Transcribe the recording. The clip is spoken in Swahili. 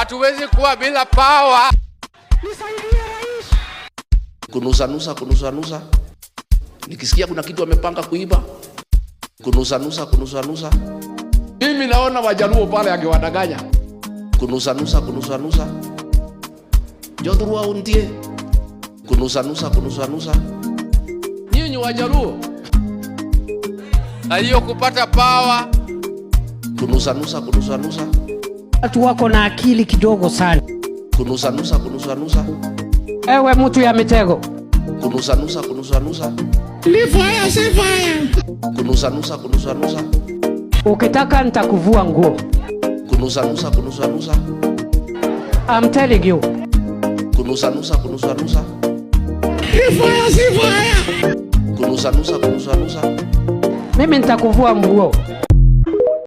hatuwezi kuwa bila power. Nisaidie rais. Kunusa. Nikisikia kuna kitu amepanga kuiba. Kunusa. Mimi naona Wajaluo pale akiwadanganya. Kunusa. Jodhurua untie. Kunusa. Nyinyi Wajaluo aliyo kupata power. Kunusa. Watu wako na akili kidogo sana. Kunusa. Ewe mtu ya mitego. Kunusa. Ni fire, si fire. Kunusa. Ukitaka nitakuvua nguo. Kunusa. I'm telling you. Kunusa. Ni fire, si fire. Kunusa. Mimi nitakuvua nguo.